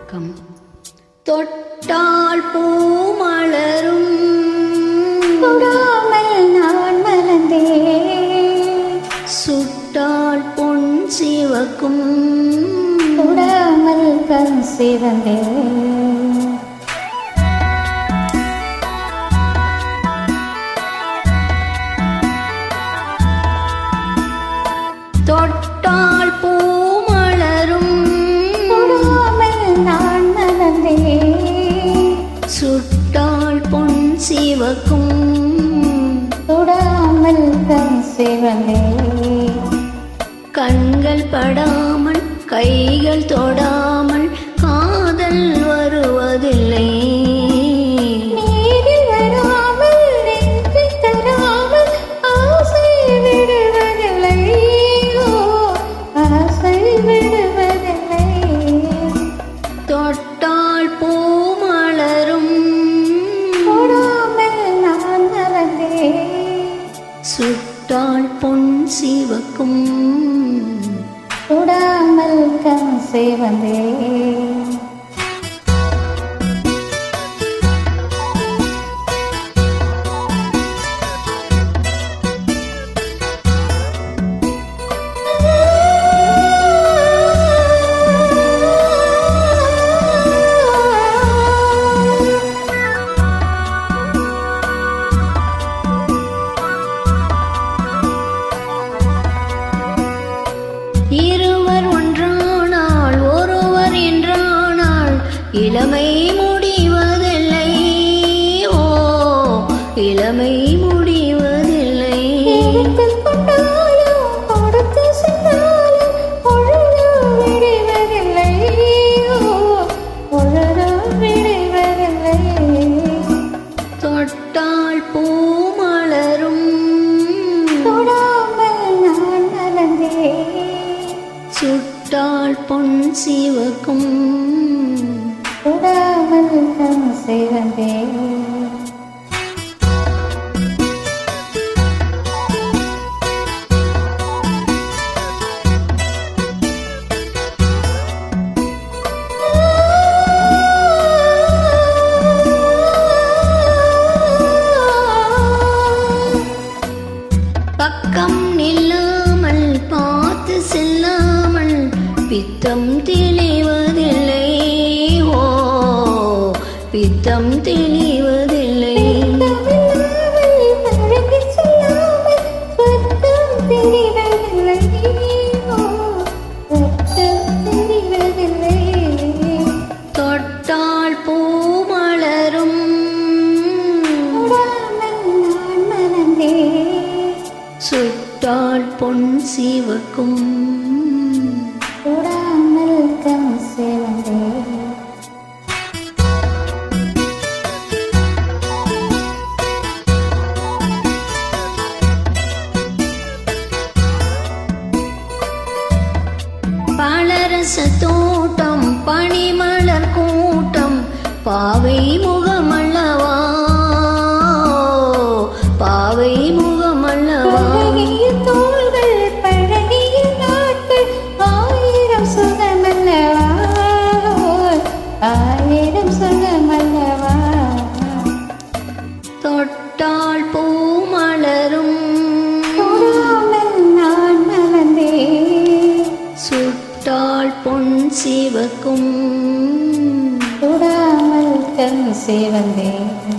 வணக்கம். தொட்டால் பூ மலரும், தொடாமல் நான் மறந்தேன். சுட்டால் பொன் சிவக்கும், தொடாமல் கண் சிவந்தேன். தொட்டால் பூ மலரும், தொடாமல் நான் மறந்தேன். சுட்டால் பொன் சிவக்கும், தொடாமல் கண் சிவந்தேன். கண்கள் படாமல் கைகள் தொடாமல் காதல் வருவதில்லை. நீரில் வராமல் நெஞ்சு தராமல் ஆசை விடுவதில்லை. ஆசை விடுவதில்லை. தொட்டால் பூ மலரும், தொடாமல் நான் மறந்தேன். சுட்டால் பொன் சிவக்கும், தொடாமல் கண் சிவந்தேன். இருவர் ஒன்றானால் ஒருவர் என்றானால் இளமை முடிவதில்லை. ஓ, இளமை முடிவதில்லை. எடுத்துக் கொண்டாலும் கொடுத்து சென்றாலும் பொழுது விடுவதில்லை. பொழுது விடுவதில்லை. தொட்டால் பூ மலரும், தொடாமல் நான் மறந்தேன். சுட்டால் பொன் சிவக்கும், தொடாமல் கண் சிவந்தேன். பக்கம் நில்லாமல் பார்த்து செல்லாமல் பித்தம் தெளிவதில்லை. ஓ, பித்தம் தெளிவதில்லை. தொட்டால் பூ மலரும், சுட்டால் பொன் சிவக்கும், தொடாமல் கண் சிவந்தேன். பலரச தோட்டம் பனிமலர் கூட்டம் பாவை முகமல்லவா, பாவை முகமல்லவா. பழகிய தோள்கள் பழகிய நாட்கள் ஆயிரம் சுகமல்லவா, ஆயிரம் சுகமல்லவா. தொட்டால் பூ மலரும், தொடாமல் நான் மறந்தேன். சுட்டால் பொன் சிவக்கும், தொடாமல் கண் சிவந்தேன்.